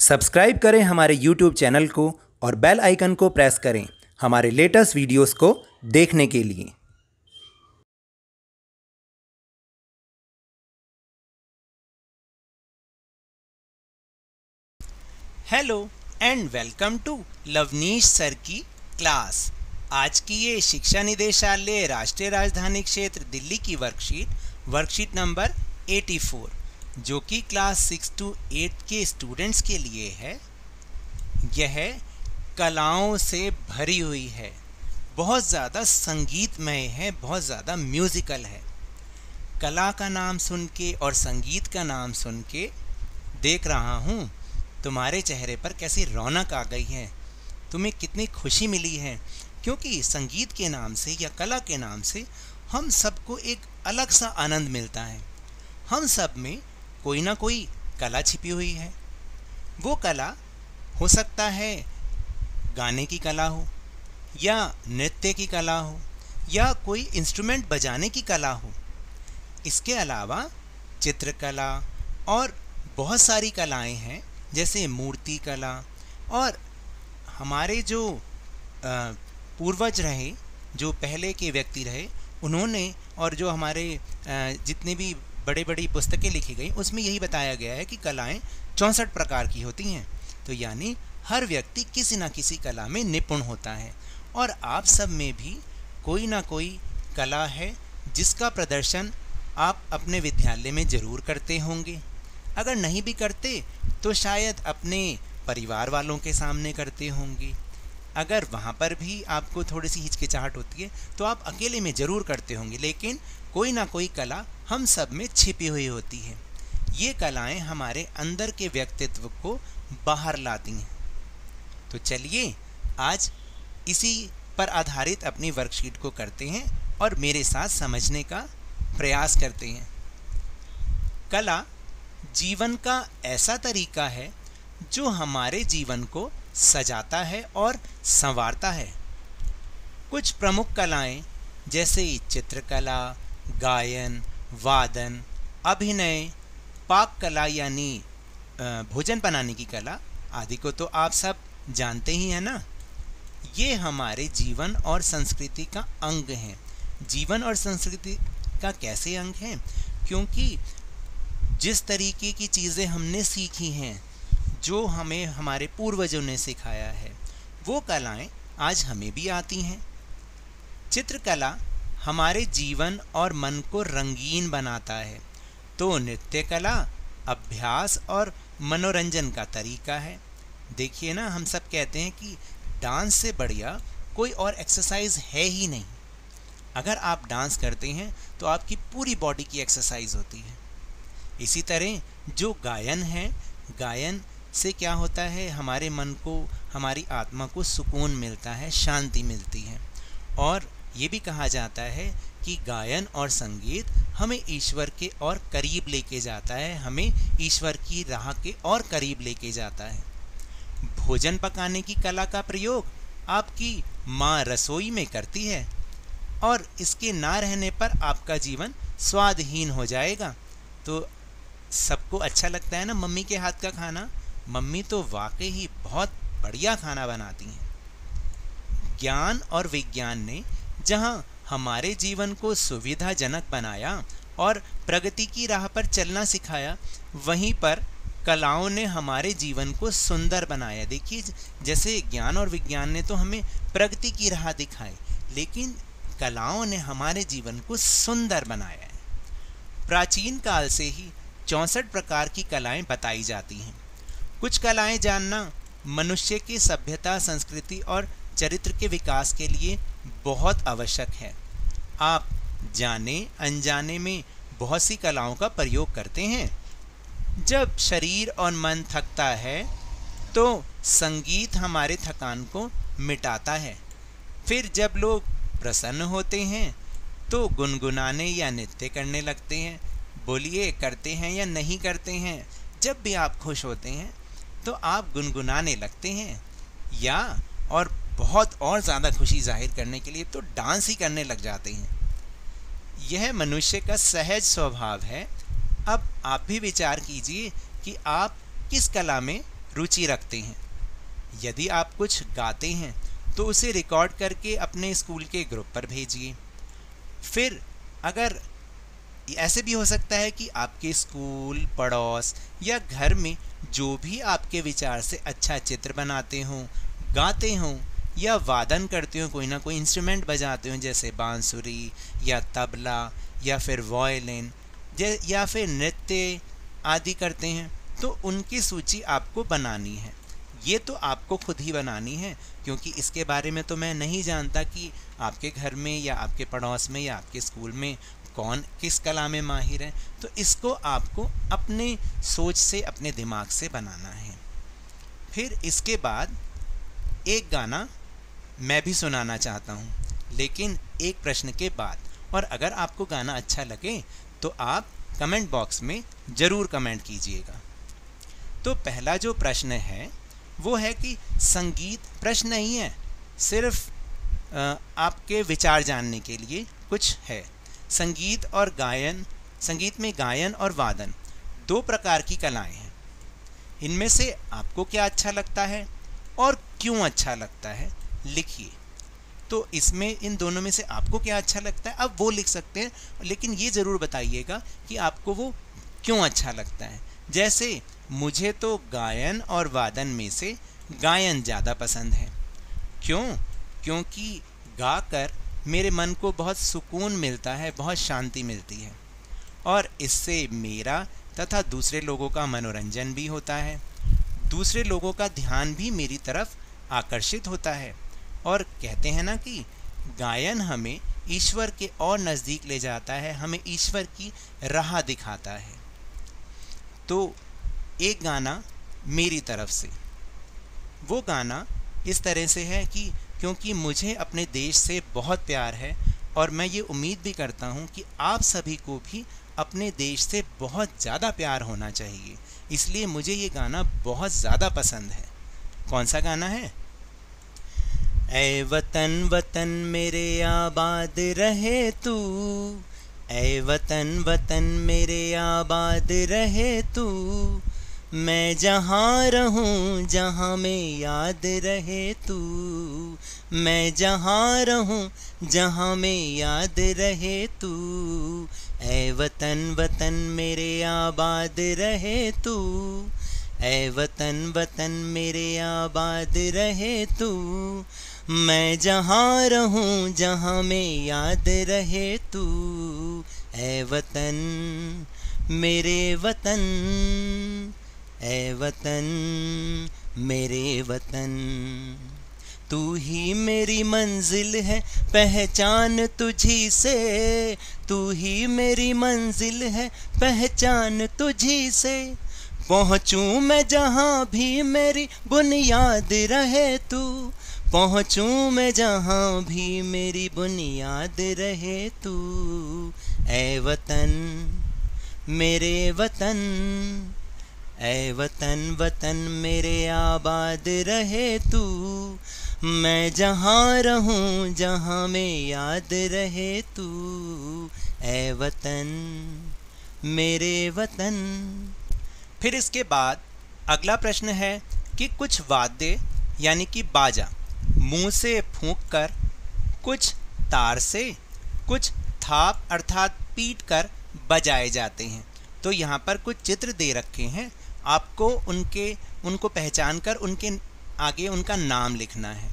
Subscribe करें हमारे YouTube channel को और बेल आइकन को प्रेस करें हमारे लेटेस्ट वीडियोस को देखने के लिए। Hello and welcome to Lavneesh sir की क्लास। आज की ये शिक्षा निदेशालय राष्ट्रीय राजधानी क्षेत्र दिल्ली की वर्कशीट नंबर 84 जो कि क्लास 6 to 8 के स्टूडेंट्स के लिए है। यह कलाओं से भरी हुई है, बहुत ज़्यादा संगीतमय है, बहुत ज़्यादा म्यूज़िकल है। कला का नाम सुन के और संगीत का नाम सुन के देख रहा हूँ तुम्हारे चेहरे पर कैसी रौनक आ गई है, तुम्हें कितनी खुशी मिली है, क्योंकि संगीत के नाम से या कला के नाम से हम सबको एक अलग सा आनंद मिलता है। हम सब में कोई ना कोई कला छिपी हुई है। वो कला हो सकता है गाने की कला हो, या नृत्य की कला हो, या कोई इंस्ट्रूमेंट बजाने की कला हो। इसके अलावा चित्रकला और बहुत सारी कलाएं हैं, जैसे मूर्ति कला। और हमारे जो पूर्वज रहे, जो पहले के व्यक्ति रहे, उन्होंने और जो हमारे जितने भी बड़ी बड़ी पुस्तकें लिखी गई उसमें यही बताया गया है कि कलाएं 64 प्रकार की होती हैं। तो यानी हर व्यक्ति किसी न किसी कला में निपुण होता है, और आप सब में भी कोई ना कोई कला है जिसका प्रदर्शन आप अपने विद्यालय में ज़रूर करते होंगे। अगर नहीं भी करते तो शायद अपने परिवार वालों के सामने करते होंगे। अगर वहाँ पर भी आपको थोड़ी सी हिचकिचाहट होती है तो आप अकेले में ज़रूर करते होंगे, लेकिन कोई ना कोई कला हम सब में छिपी हुई होती है। ये कलाएं हमारे अंदर के व्यक्तित्व को बाहर लाती हैं। तो चलिए आज इसी पर आधारित अपनी वर्कशीट को करते हैं और मेरे साथ समझने का प्रयास करते हैं। कला जीवन का ऐसा तरीका है जो हमारे जीवन को सजाता है और संवारता है। कुछ प्रमुख कलाएं जैसे चित्रकला, गायन, वादन, अभिनय, पाक कला यानी भोजन बनाने की कला आदि को तो आप सब जानते ही हैं ना। ये हमारे जीवन और संस्कृति का अंग हैं। जीवन और संस्कृति का कैसे अंग है? क्योंकि जिस तरीके की चीज़ें हमने सीखी हैं, जो हमें हमारे पूर्वजों ने सिखाया है, वो कलाएं आज हमें भी आती हैं। चित्रकला हमारे जीवन और मन को रंगीन बनाता है, तो नृत्य कला अभ्यास और मनोरंजन का तरीका है। देखिए ना, हम सब कहते हैं कि डांस से बढ़िया कोई और एक्सरसाइज है ही नहीं। अगर आप डांस करते हैं तो आपकी पूरी बॉडी की एक्सरसाइज होती है। इसी तरह जो गायन है, गायन से क्या होता है, हमारे मन को, हमारी आत्मा को सुकून मिलता है, शांति मिलती है। और ये भी कहा जाता है कि गायन और संगीत हमें ईश्वर के और करीब लेके जाता है, हमें ईश्वर की राह के और करीब लेके जाता है। भोजन पकाने की कला का प्रयोग आपकी माँ रसोई में करती है, और इसके ना रहने पर आपका जीवन स्वादहीन हो जाएगा। तो सबको अच्छा लगता है ना मम्मी के हाथ का खाना। मम्मी तो वाकई ही बहुत बढ़िया खाना बनाती हैं। ज्ञान और विज्ञान ने जहाँ हमारे जीवन को सुविधाजनक बनाया और प्रगति की राह पर चलना सिखाया, वहीं पर कलाओं ने हमारे जीवन को सुंदर बनाया। देखिए, जैसे ज्ञान और विज्ञान ने तो हमें प्रगति की राह दिखाई, लेकिन कलाओं ने हमारे जीवन को सुंदर बनाया है। प्राचीन काल से ही 64 प्रकार की कलाएं बताई जाती हैं। कुछ कलाएं जानना मनुष्य की सभ्यता, संस्कृति और चरित्र के विकास के लिए बहुत आवश्यक है। आप जाने अनजाने में बहुत सी कलाओं का प्रयोग करते हैं। जब शरीर और मन थकता है तो संगीत हमारे थकान को मिटाता है। फिर जब लोग प्रसन्न होते हैं तो गुनगुनाने या नृत्य करने लगते हैं। बोलिए, करते हैं या नहीं करते हैं? जब भी आप खुश होते हैं तो आप गुनगुनाने लगते हैं, या और बहुत और ज़्यादा खुशी जाहिर करने के लिए तो डांस ही करने लग जाते हैं। यह मनुष्य का सहज स्वभाव है। अब आप भी विचार कीजिए कि आप किस कला में रुचि रखते हैं। यदि आप कुछ गाते हैं तो उसे रिकॉर्ड करके अपने स्कूल के ग्रुप पर भेजिए। फिर अगर ऐसे भी हो सकता है कि आपके स्कूल, पड़ोस या घर में जो भी आपके विचार से अच्छा चित्र बनाते हों, गाते हों या वादन करते हो, कोई ना कोई इंस्ट्रूमेंट बजाते हो, जैसे बांसुरी या तबला या फिर वायलिन या फिर नृत्य आदि करते हैं, तो उनकी सूची आपको बनानी है। ये तो आपको खुद ही बनानी है, क्योंकि इसके बारे में तो मैं नहीं जानता कि आपके घर में या आपके पड़ोस में या आपके स्कूल में कौन किस कला में माहिर है। तो इसको आपको अपने सोच से, अपने दिमाग से बनाना है। फिर इसके बाद एक गाना मैं भी सुनाना चाहता हूँ, लेकिन एक प्रश्न के बाद। और अगर आपको गाना अच्छा लगे तो आप कमेंट बॉक्स में ज़रूर कमेंट कीजिएगा। तो पहला जो प्रश्न है वो है कि संगीत, प्रश्न नहीं है, सिर्फ आपके विचार जानने के लिए कुछ है। संगीत और गायन, संगीत में गायन और वादन दो प्रकार की कलाएं हैं। इनमें से आपको क्या अच्छा लगता है और क्यों अच्छा लगता है, लिखिए। तो इसमें इन दोनों में से आपको क्या अच्छा लगता है, अब वो लिख सकते हैं, लेकिन ये ज़रूर बताइएगा कि आपको वो क्यों अच्छा लगता है। जैसे मुझे तो गायन और वादन में से गायन ज़्यादा पसंद है। क्यों? क्योंकि गाकर मेरे मन को बहुत सुकून मिलता है, बहुत शांति मिलती है, और इससे मेरा तथा दूसरे लोगों का मनोरंजन भी होता है। दूसरे लोगों का ध्यान भी मेरी तरफ आकर्षित होता है। और कहते हैं ना कि गायन हमें ईश्वर के और नज़दीक ले जाता है, हमें ईश्वर की राह दिखाता है। तो एक गाना मेरी तरफ से, वो गाना इस तरह से है कि क्योंकि मुझे अपने देश से बहुत प्यार है और मैं ये उम्मीद भी करता हूँ कि आप सभी को भी अपने देश से बहुत ज़्यादा प्यार होना चाहिए, इसलिए मुझे ये गाना बहुत ज़्यादा पसंद है। कौन सा गाना है? ऐ वतन वतन मेरे आबाद रहे तू, ऐ वतन वतन मेरे आबाद रहे तू, मैं जहाँ रहूँ जहाँ में याद रहे तू, मैं जहाँ रहूँ जहाँ में याद रहे तू, ऐ वतन वतन मेरे आबाद रहे तू, ऐ वतन वतन मेरे आबाद रहे तू, मैं जहाँ रहूँ जहाँ में याद रहे तू, ऐ वतन मेरे वतन, ऐ वतन मेरे वतन, तू ही मेरी मंजिल है पहचान तुझी से, तू ही मेरी मंजिल है पहचान तुझी से, पहुँचूँ मैं जहाँ भी मेरी बुनियाद रहे तू, पहुँचूँ मैं जहाँ भी मेरी बुनियाद रहे तू, ऐ वतन मेरे वतन, ऐ वतन वतन मेरे आबाद रहे तू, मैं जहाँ रहूँ जहाँ में याद रहे तू, ऐ वतन मेरे वतन। फिर इसके बाद अगला प्रश्न है कि कुछ वाद्य यानी कि बाजा मुंह से फूंक कर, कुछ तार से, कुछ थाप अर्थात पीट कर बजाए जाते हैं। तो यहाँ पर कुछ चित्र दे रखे हैं, आपको उनको पहचान कर उनके आगे उनका नाम लिखना है।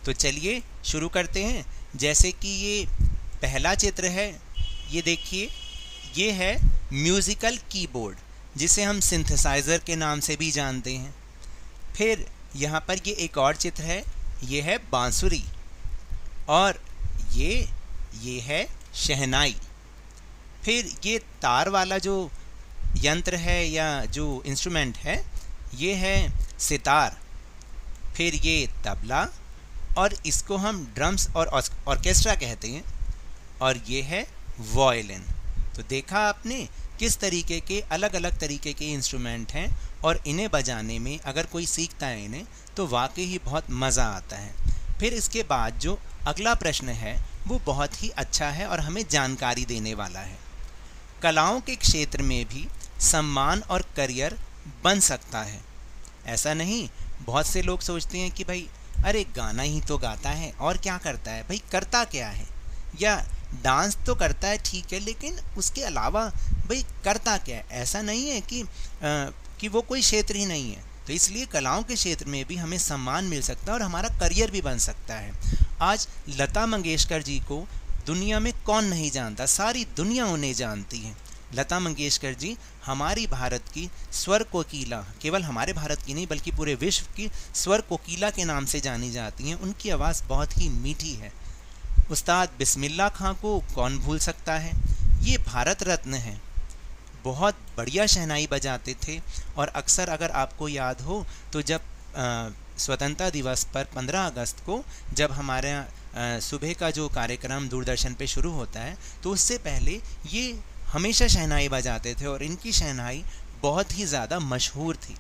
तो चलिए शुरू करते हैं। जैसे कि ये पहला चित्र है, ये देखिए, ये है म्यूज़िकल कीबोर्ड, जिसे हम सिंथेसाइज़र के नाम से भी जानते हैं। फिर यहाँ पर ये एक और चित्र है, ये है बांसुरी, और ये है शहनाई। फिर ये तार वाला जो यंत्र है या जो इंस्ट्रूमेंट है, ये है सितार। फिर ये तबला, और इसको हम ड्रम्स और ऑर्केस्ट्रा कहते हैं, और ये है वायलिन। तो देखा आपने किस तरीके के अलग अलग तरीके के इंस्ट्रूमेंट हैं, और इन्हें बजाने में अगर कोई सीखता है इन्हें तो वाकई ही बहुत मज़ा आता है। फिर इसके बाद जो अगला प्रश्न है वो बहुत ही अच्छा है और हमें जानकारी देने वाला है। कलाओं के क्षेत्र में भी सम्मान और करियर बन सकता है। ऐसा नहीं, बहुत से लोग सोचते हैं कि भाई अरे गाना ही तो गाता है और क्या करता है, भाई करता क्या है, या डांस तो करता है ठीक है लेकिन उसके अलावा भाई करता क्या है। ऐसा नहीं है कि वो कोई क्षेत्र ही नहीं है। तो इसलिए कलाओं के क्षेत्र में भी हमें सम्मान मिल सकता है और हमारा करियर भी बन सकता है। आज लता मंगेशकर जी को दुनिया में कौन नहीं जानता, सारी दुनिया उन्हें जानती है। लता मंगेशकर जी हमारी भारत की स्वर कोकिला, केवल हमारे भारत की नहीं बल्कि पूरे विश्व की स्वर कोकिला के नाम से जानी जाती हैं। उनकी आवाज़ बहुत ही मीठी है। उस्ताद बिस्मिल्लाह खां को कौन भूल सकता है, ये भारत रत्न हैं। बहुत बढ़िया शहनाई बजाते थे और अक्सर अगर आपको याद हो तो जब स्वतंत्रता दिवस पर 15 अगस्त को जब हमारे यहाँ सुबह का जो कार्यक्रम दूरदर्शन पे शुरू होता है तो उससे पहले ये हमेशा शहनाई बजाते थे और इनकी शहनाई बहुत ही ज़्यादा मशहूर थी।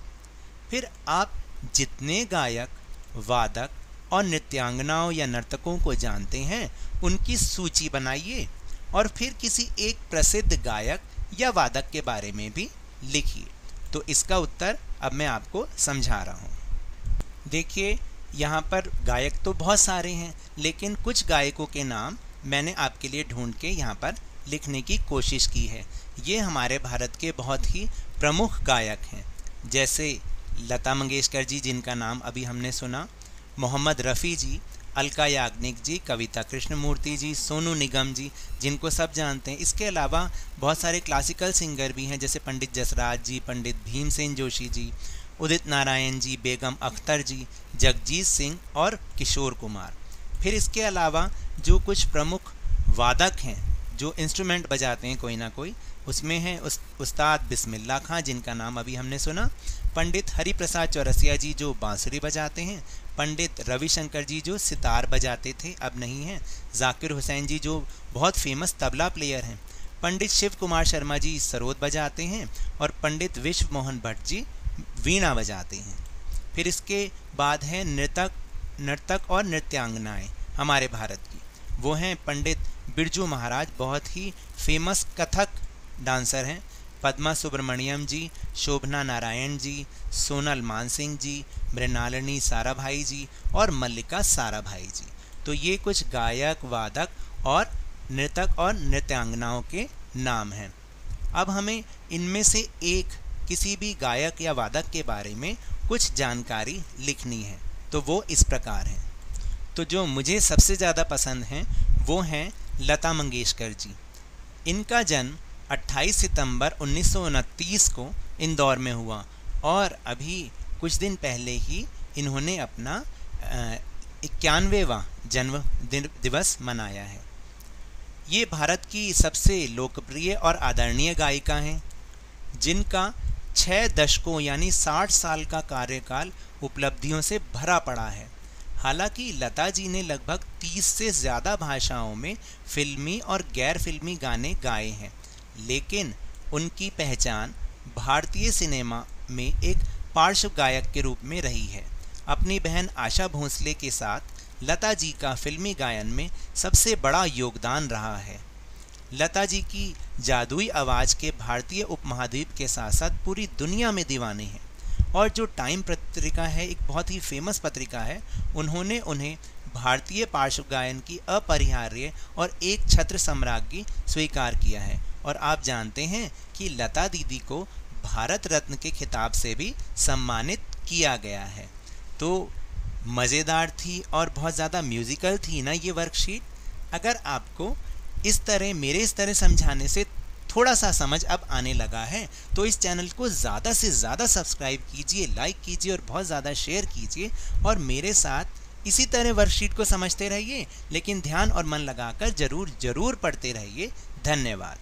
फिर आप जितने गायक, वादक और नृत्यांगनाओं या नर्तकों को जानते हैं उनकी सूची बनाइए और फिर किसी एक प्रसिद्ध गायक या वादक के बारे में भी लिखिए। तो इसका उत्तर अब मैं आपको समझा रहा हूँ। देखिए यहाँ पर गायक तो बहुत सारे हैं लेकिन कुछ गायकों के नाम मैंने आपके लिए ढूंढ के यहाँ पर लिखने की कोशिश की है। ये हमारे भारत के बहुत ही प्रमुख गायक हैं, जैसे लता मंगेशकर जी जिनका नाम अभी हमने सुना, मोहम्मद रफ़ी जी, अलका याग्निक जी, कविता कृष्णमूर्ति जी, सोनू निगम जी जिनको सब जानते हैं। इसके अलावा बहुत सारे क्लासिकल सिंगर भी हैं जैसे पंडित जसराज जी, पंडित भीमसेन जोशी जी, उदित नारायण जी, बेगम अख्तर जी, जगजीत सिंह और किशोर कुमार। फिर इसके अलावा जो कुछ प्रमुख वादक हैं जो इंस्ट्रूमेंट बजाते हैं कोई ना कोई, उसमें हैं उस्ताद बिस्मिल्लाह खां जिनका नाम अभी हमने सुना, पंडित हरिप्रसाद चौरसिया जी जो बांसुरी बजाते हैं, पंडित रविशंकर जी जो सितार बजाते थे अब नहीं हैं, जाकिर हुसैन जी जो बहुत फेमस तबला प्लेयर हैं, पंडित शिव कुमार शर्मा जी सरोद बजाते हैं और पंडित विश्व मोहन भट्ट जी वीणा बजाते हैं। फिर इसके बाद हैं नर्तक और नृत्यांगनाएँ हमारे भारत की, वो हैं पंडित बिरजू महाराज, बहुत ही फेमस कथक डांसर हैं, पद्मा सुब्रमण्यम जी, शोभना नारायण जी, सोनल मानसिंह जी, मृणालिनी साराभाई जी और मल्लिका साराभाई जी। तो ये कुछ गायक, वादक और नृत्यांगनाओं के नाम हैं। अब हमें इनमें से एक किसी भी गायक या वादक के बारे में कुछ जानकारी लिखनी है, तो वो इस प्रकार है। तो जो मुझे सबसे ज़्यादा पसंद हैं वो हैं लता मंगेशकर जी। इनका जन्म 28 सितंबर 1929 को इंदौर में हुआ और अभी कुछ दिन पहले ही इन्होंने अपना 91वां जन्म दिवस मनाया है। ये भारत की सबसे लोकप्रिय और आदरणीय गायिका हैं जिनका 6 दशकों यानी 60 साल का कार्यकाल उपलब्धियों से भरा पड़ा है। हालांकि लता जी ने लगभग 30 से ज़्यादा भाषाओं में फिल्मी और गैर फिल्मी गाने गाए हैं, लेकिन उनकी पहचान भारतीय सिनेमा में एक पार्श्व गायक के रूप में रही है। अपनी बहन आशा भोसले के साथ लता जी का फिल्मी गायन में सबसे बड़ा योगदान रहा है। लता जी की जादुई आवाज़ के भारतीय उपमहाद्वीप के साथ साथ पूरी दुनिया में दीवाने हैं और जो टाइम पत्रिका है, एक बहुत ही फेमस पत्रिका है, उन्होंने उन्हें भारतीय पार्श्व गायन की अपरिहार्य और एक छत्र सम्राज्ञी स्वीकार किया है। और आप जानते हैं कि लता दीदी को भारत रत्न के खिताब से भी सम्मानित किया गया है। तो मज़ेदार थी और बहुत ज़्यादा म्यूज़िकल थी ना ये वर्कशीट। अगर आपको मेरे इस तरह समझाने से थोड़ा सा समझ अब आने लगा है तो इस चैनल को ज़्यादा से ज़्यादा सब्सक्राइब कीजिए, लाइक कीजिए और बहुत ज़्यादा शेयर कीजिए और मेरे साथ इसी तरह वर्कशीट को समझते रहिए, लेकिन ध्यान और मन लगाकर ज़रूर पढ़ते रहिए। धन्यवाद।